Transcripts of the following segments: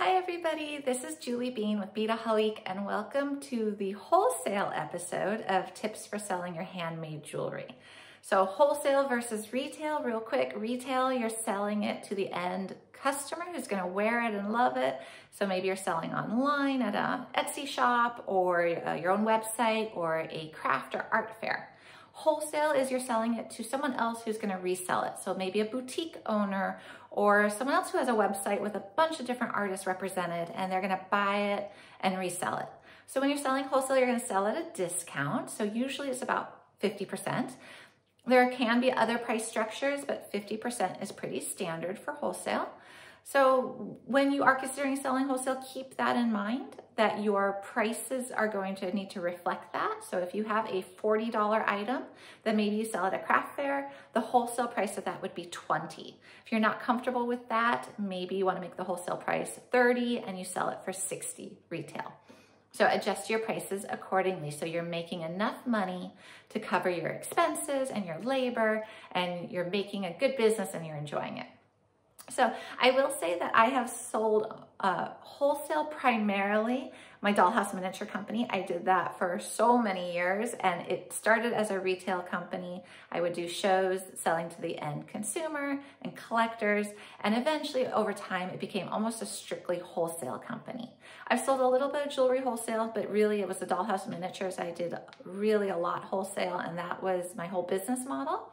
Hi everybody, this is Julie Bean with Beadaholique and welcome to the wholesale episode of Tips for Selling Your Handmade Jewelry. So wholesale versus retail, real quick. Retail, you're selling it to the end customer who's gonna wear it and love it. So maybe you're selling online at an Etsy shop or your own website or a craft or art fair. Wholesale is you're selling it to someone else who's gonna resell it. So maybe a boutique owner or someone else who has a website with a bunch of different artists represented and they're gonna buy it and resell it. So when you're selling wholesale, you're gonna sell at a discount. So usually it's about 50%. There can be other price structures, but 50% is pretty standard for wholesale. So when you are considering selling wholesale, keep that in mind, that your prices are going to need to reflect that. So if you have a $40 item that maybe you sell at a craft fair, the wholesale price of that would be $20. If you're not comfortable with that, maybe you want to make the wholesale price $30 and you sell it for $60 retail. So adjust your prices accordingly so you're making enough money to cover your expenses and your labor and you're making a good business and you're enjoying it. So I will say that I have sold wholesale primarily. My dollhouse miniature company, I did that for so many years and it started as a retail company. I would do shows selling to the end consumer and collectors, and eventually over time it became almost a strictly wholesale company. I've sold a little bit of jewelry wholesale, but really it was the dollhouse miniatures. I did really a lot wholesale and that was my whole business model.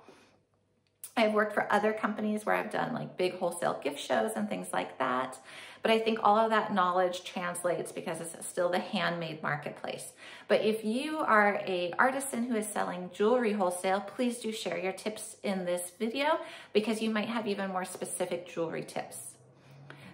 I've worked for other companies where I've done like big wholesale gift shows and things like that. But I think all of that knowledge translates because it's still the handmade marketplace. But if you are an artisan who is selling jewelry wholesale, please do share your tips in this video because you might have even more specific jewelry tips.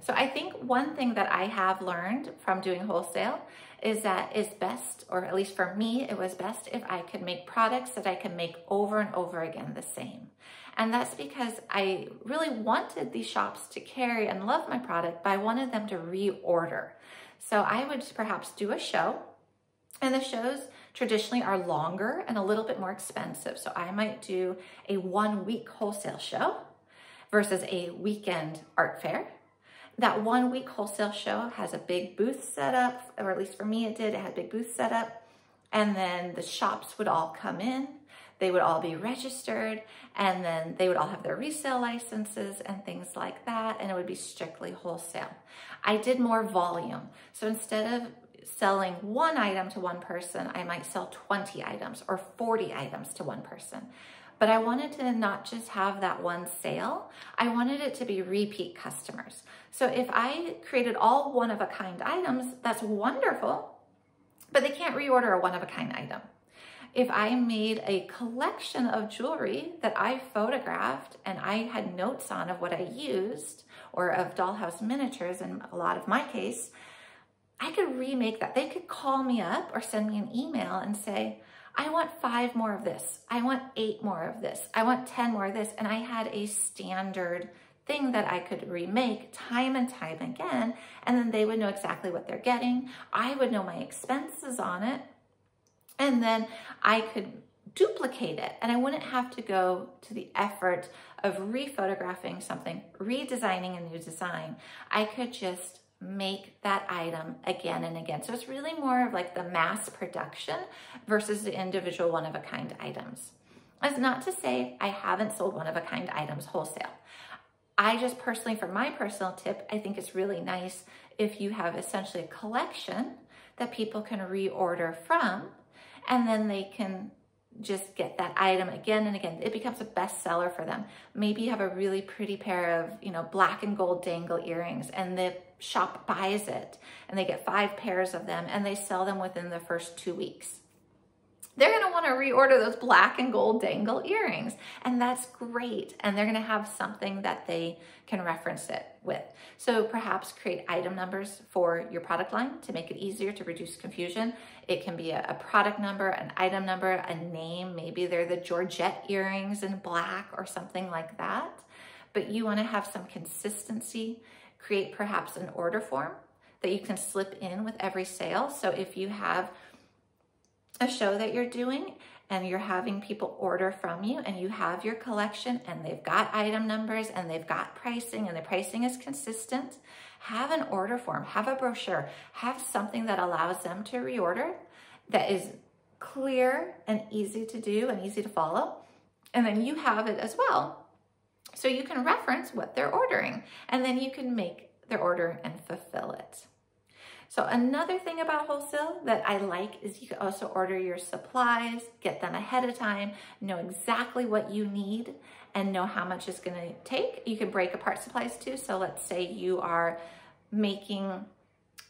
So I think one thing that I have learned from doing wholesale is that it's best, or at least for me, it was best if I could make products that I can make over and over again the same. And that's because I really wanted these shops to carry and love my product, but I wanted them to reorder. So I would perhaps do a show, and the shows traditionally are longer and a little bit more expensive. So I might do a 1-week wholesale show versus a weekend art fair. That 1-week wholesale show has a big booth set up, or at least for me it did, it had a big booth set up. And then the shops would all come in, they would all be registered, and then they would all have their resale licenses and things like that, and it would be strictly wholesale. I did more volume. So instead of selling one item to one person, I might sell 20 items or 40 items to one person. But I wanted to not just have that one sale, I wanted it to be repeat customers. So if I created all one-of-a-kind items, that's wonderful, but they can't reorder a one-of-a-kind item. If I made a collection of jewelry that I photographed and I had notes on of what I used, or of dollhouse miniatures in a lot of my case, I could remake that. They could call me up or send me an email and say, I want 5 more of this. I want 8 more of this. I want 10 more of this. And I had a standard thing that I could remake time and time again. And then they would know exactly what they're getting. I would know my expenses on it. And then I could duplicate it. And I wouldn't have to go to the effort of rephotographing something, redesigning a new design. I could just make that item again and again. So it's really more of like the mass production versus the individual one-of-a-kind items. That's not to say I haven't sold one-of-a-kind items wholesale. I just personally, for my personal tip, I think it's really nice if you have essentially a collection that people can reorder from, and then they can just get that item again and again. It becomes a bestseller for them. Maybe you have a really pretty pair of, black and gold dangle earrings and the shop buys it and they get 5 pairs of them and they sell them within the first 2 weeks. They're gonna wanna reorder those black and gold dangle earrings, and that's great. And they're gonna have something that they can reference it with. So perhaps create item numbers for your product line to make it easier to reduce confusion. It can be a product number, an item number, a name. Maybe they're the Georgette earrings in black or something like that. But you wanna have some consistency. Create perhaps an order form that you can slip in with every sale. So if you have a show that you're doing and you're having people order from you and you have your collection and they've got item numbers and they've got pricing and the pricing is consistent, have an order form, have a brochure, have something that allows them to reorder that is clear and easy to do and easy to follow. And then you have it as well. So you can reference what they're ordering and then you can make their order and fulfill it. So another thing about wholesale that I like is you can also order your supplies, get them ahead of time, know exactly what you need and know how much it's going to take. You can break apart supplies too. So let's say you are making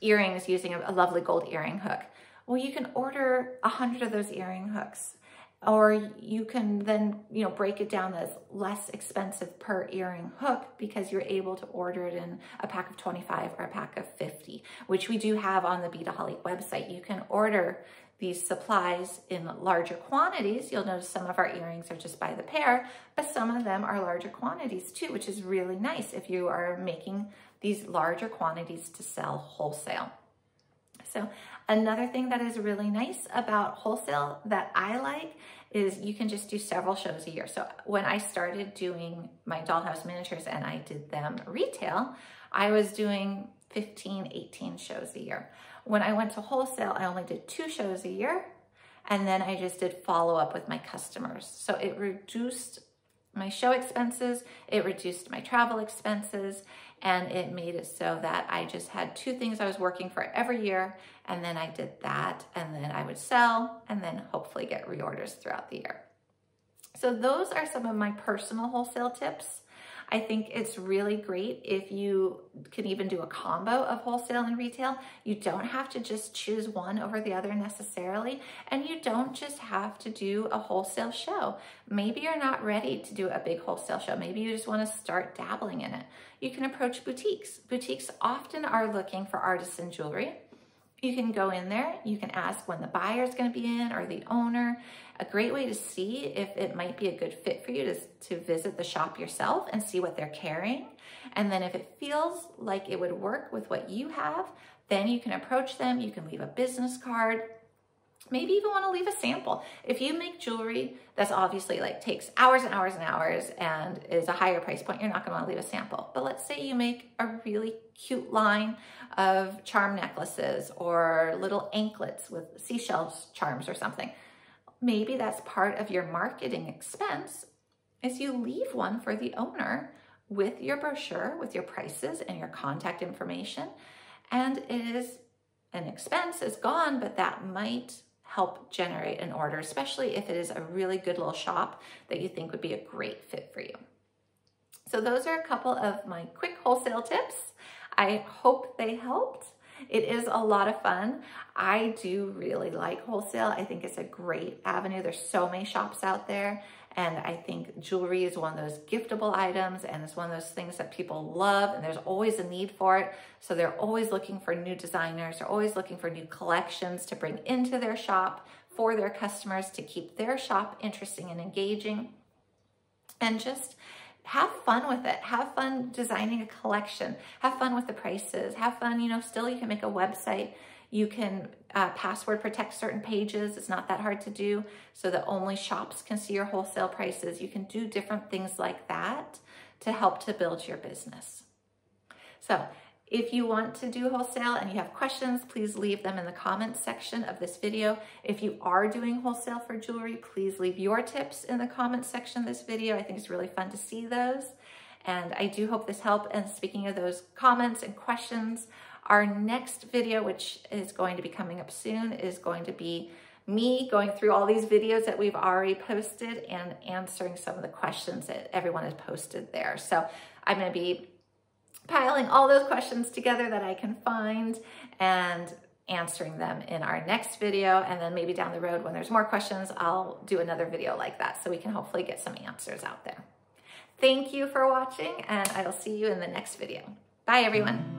earrings using a lovely gold earring hook. Well, you can order 100 of those earring hooks. Or you can then, break it down as less expensive per earring hook because you're able to order it in a pack of 25 or a pack of 50, which we do have on the Beadaholique website. You can order these supplies in larger quantities. You'll notice some of our earrings are just by the pair, but some of them are larger quantities too, which is really nice if you are making these larger quantities to sell wholesale. So another thing that is really nice about wholesale that I like is you can just do several shows a year. So when I started doing my dollhouse miniatures and I did them retail, I was doing 15, 18 shows a year. When I went to wholesale, I only did 2 shows a year. And then I just did follow up with my customers. So it reduced my show expenses, it reduced my travel expenses, and it made it so that I just had 2 things I was working for every year, and then I did that, and then I would sell, and then hopefully get reorders throughout the year. So those are some of my personal wholesale tips. I think it's really great if you can even do a combo of wholesale and retail. You don't have to just choose one over the other necessarily, and you don't just have to do a wholesale show. Maybe you're not ready to do a big wholesale show. Maybe you just want to start dabbling in it. You can approach boutiques. Boutiques often are looking for artisan jewelry. You can go in there, you can ask when the buyer is going to be in or the owner. A great way to see if it might be a good fit for you is to visit the shop yourself and see what they're carrying. And then if it feels like it would work with what you have, then you can approach them, you can leave a business card, maybe even want to leave a sample. If you make jewelry that's obviously takes hours and hours and hours and is a higher price point, you're not going to want to leave a sample. But let's say you make a really cute line of charm necklaces or little anklets with seashells charms or something. Maybe that's part of your marketing expense is you leave one for the owner with your brochure, with your prices and your contact information. And it is an expense, is gone, but that might help generate an order, especially if it is a really good little shop that you think would be a great fit for you. So those are a couple of my quick wholesale tips. I hope they helped. It is a lot of fun. I do really like wholesale. I think it's a great avenue. There's so many shops out there. And I think jewelry is one of those giftable items and it's one of those things that people love and there's always a need for it. So they're always looking for new designers. They're always looking for new collections to bring into their shop for their customers to keep their shop interesting and engaging. And just have fun with it. Have fun designing a collection. Have fun with the prices. Have fun, still you can make a website. You can password protect certain pages. It's not that hard to do so that only shops can see your wholesale prices. You can do different things like that to help to build your business. So if you want to do wholesale and you have questions, please leave them in the comments section of this video. If you are doing wholesale for jewelry, please leave your tips in the comments section of this video. I think it's really fun to see those. And I do hope this helped. And speaking of those comments and questions, our next video, which is going to be coming up soon, is going to be me going through all these videos that we've already posted and answering some of the questions that everyone has posted there. So I'm going to be piling all those questions together that I can find and answering them in our next video. And then maybe down the road when there's more questions, I'll do another video like that so we can hopefully get some answers out there. Thank you for watching and I will see you in the next video. Bye everyone.